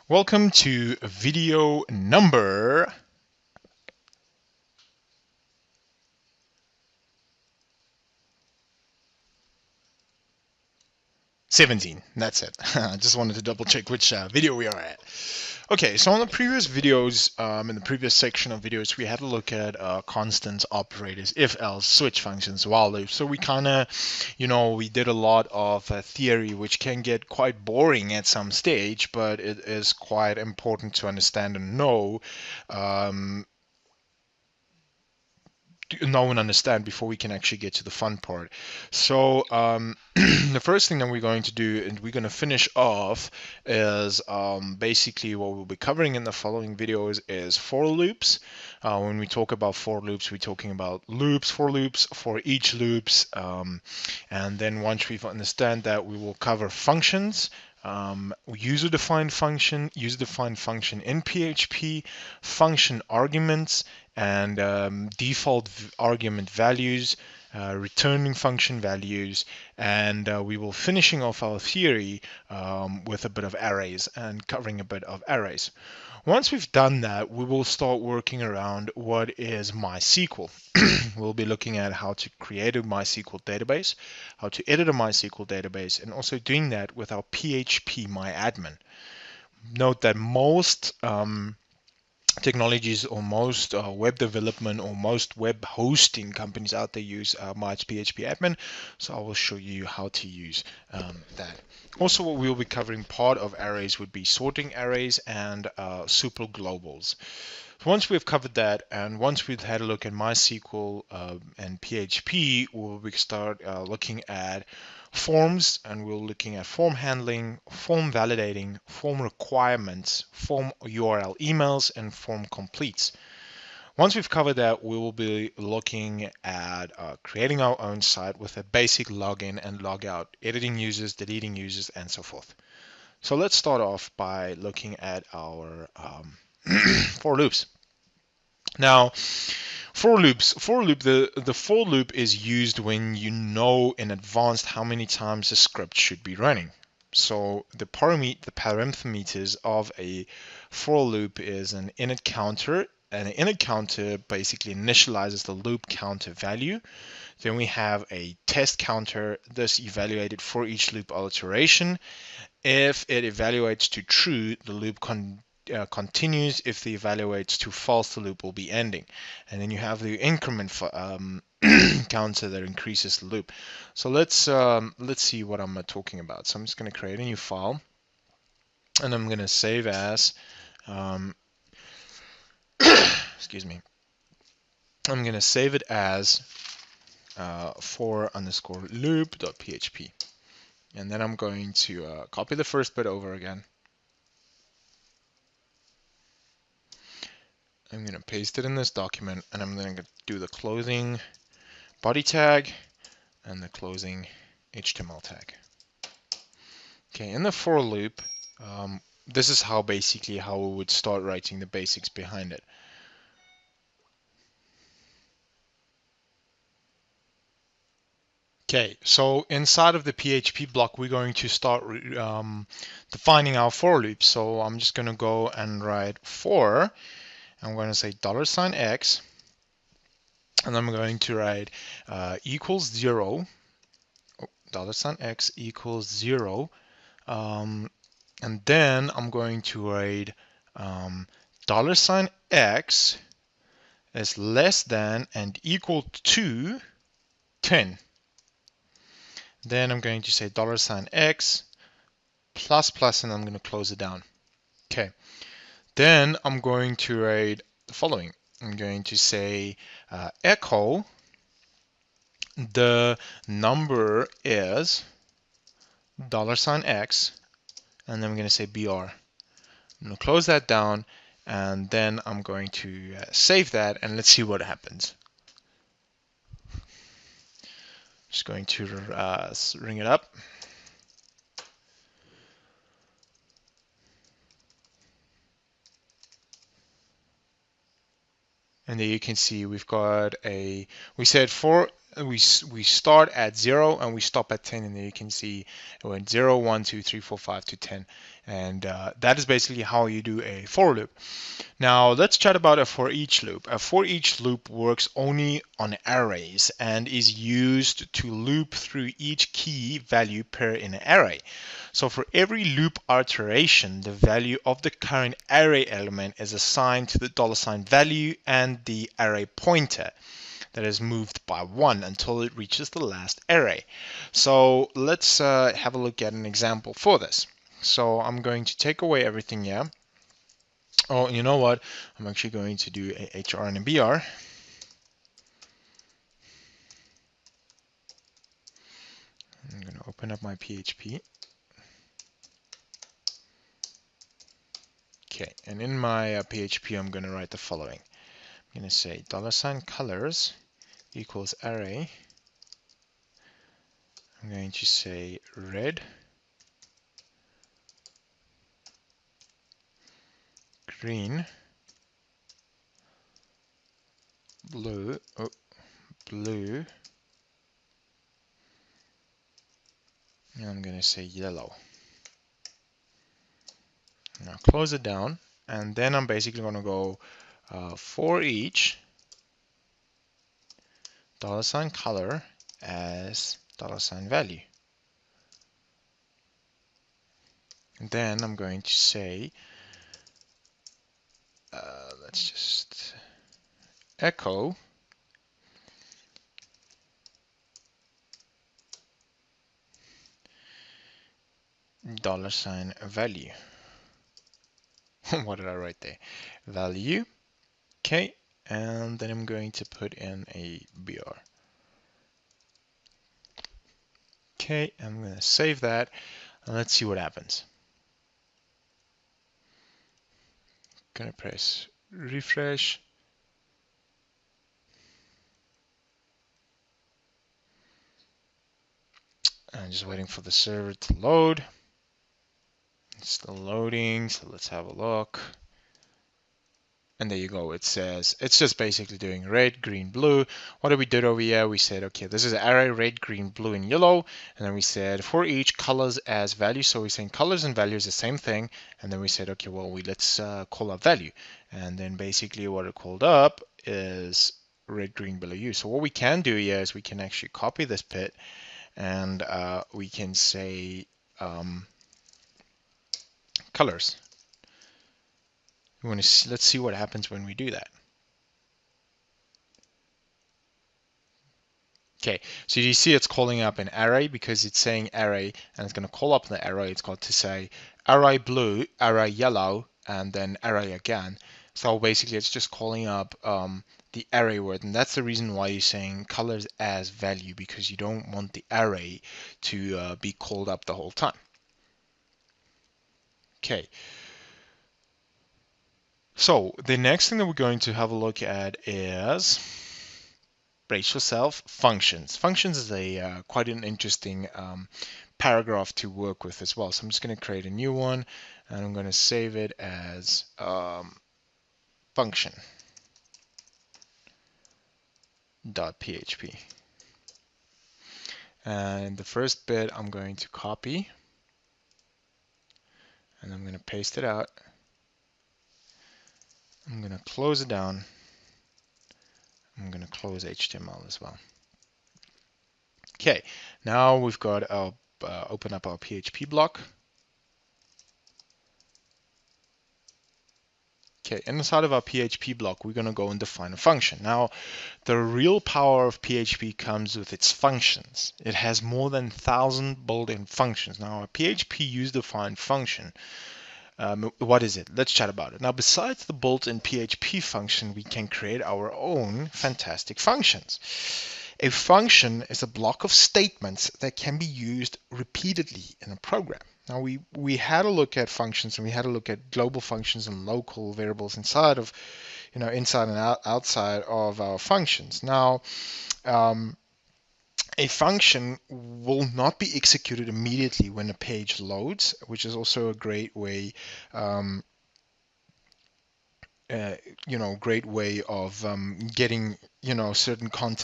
Welcome to video number 17. That's it. I just wanted to double check which video we are at. Okay, so on the previous videos, in the previous section of videos, we had a look at constants, operators, if, else, switch functions, while loops. So we kind of, we did a lot of theory, which can get quite boring at some stage, but it is quite important to understand and um, know and understand before we can actually get to the fun part. So the first thing that we're going to do, and we're going to finish off, is basically what we'll be covering in the following videos is for loops. When we talk about for loops, we're talking about loops, for each loops, and then once we understand that, we will cover functions. User-defined function in PHP, function arguments, and default argument values, returning function values, and we will finishing off our theory with a bit of arrays and covering a bit of arrays. Once we've done that, we will start working around what is MySQL. We'll be looking at how to create a MySQL database, how to edit a MySQL database, and also doing that with our PHP MyAdmin. Note that most technologies or most web development or most web hosting companies out there use PHP admin, so I will show you how to use that. Also, what we'll be covering part of arrays would be sorting arrays and super globals. So once we've covered that, and once we've had a look at MySQL and PHP, we'll start looking at forms, and we're looking at form handling, form validating, form requirements, form URL emails, and form completes. Once we've covered that, we will be looking at creating our own site with a basic login and logout, editing users, deleting users, and so forth. So let's start off by looking at our for loops. Now, the for loop is used when you know in advance how many times the script should be running. So the parameters of a for loop is an init counter, and an init counter basically initializes the loop counter value. Then we have a test counter, this evaluated for each loop iteration. If it evaluates to true, the loop continues. If it evaluates to false, the loop will be ending. And then you have the increment counter that increases the loop. So let's see what I'm talking about. So I'm just going to create a new file, and I'm going to save as excuse me. I'm going to save it as for_loop.php. And then I'm going to copy the first bit over again. I'm going to paste it in this document, and I'm going to do the closing body tag and the closing HTML tag. Okay, in the for loop, this is how we would start writing the basics behind it. Okay, so inside of the PHP block, we're going to start defining our for loop. So I'm just going to go and write for. I'm going to say $x, and I'm going to write equals 0, $x equals 0, and then I'm going to write $x is less than and equal to 10. Then I'm going to say $x plus, and I'm going to close it down. Okay. Then I'm going to write the following. I'm going to say echo the number is $x, and then I'm going to say br. I'm going to close that down, and then I'm going to save that, and let's see what happens. Just going to ring it up. And there you can see we've got we said for we start at 0 and we stop at 10, and then you can see it went 0, 1, 2, 3, 4, 5 to 10, and that is basically how you do a for loop. Now let's chat about a for each loop. A for each loop works only on arrays and is used to loop through each key value per in an array. So for every loop iteration, the value of the current array element is assigned to the $value and the array pointer that is moved by 1 until it reaches the last array. So let's have a look at an example for this. So I'm going to take away everything here. Oh, you know what? I'm actually going to do a HR and a BR. I'm going to open up my PHP. Okay, and in my PHP, I'm going to write the following. I'm going to say $colors equals array. I'm going to say red, green, blue, blue, and I'm going to say yellow. Now close it down, and then I'm basically going to go for each $color as $value. And then I'm going to say, let's just echo $value. What did I write there? Value. Okay, and then I'm going to put in a BR. Okay, I'm going to save that, and let's see what happens. Going to press refresh. I'm just waiting for the server to load. It's still loading, so let's have a look. And there you go. It says, it's just basically doing red, green, blue. What did we do over here? We said, okay, this is array red, green, blue, and yellow. And then we said for each colors as value. So we're saying colors and values the same thing. And then we said, okay, well, let's call up value. And then basically what it called up is red, green, blue, so what we can do here is we can actually copy this bit, and we can say colors. We want to see, let's see what happens when we do that. Okay, so you see it's calling up an array because it's saying array, and it's going to call up the array. It's got to say array blue, array yellow, and then array again. So basically it's just calling up the array word, and that's the reason why you're saying colors as value, because you don't want the array to be called up the whole time. Okay. So the next thing that we're going to have a look at is, brace yourself, functions. Functions is a quite an interesting paragraph to work with as well. So I'm just going to create a new one, and I'm going to save it as function.php. And the first bit I'm going to copy, and I'm going to paste it out. I'm going to close it down. I'm going to close HTML as well. Okay, now we've got our open up our PHP block. Okay, inside of our PHP block, we're going to go and define a function. Now, the real power of PHP comes with its functions. It has more than 1,000 built-in functions. Now, a PHP user-defined function, what is it? Let's chat about it. Now, besides the built-in PHP function, we can create our own fantastic functions. A function is a block of statements that can be used repeatedly in a program. Now we had a look at functions, and we had a look at global functions and local variables inside of, inside and outside of our functions. Now, a function will not be executed immediately when a page loads, which is also a great way, great way of getting, certain content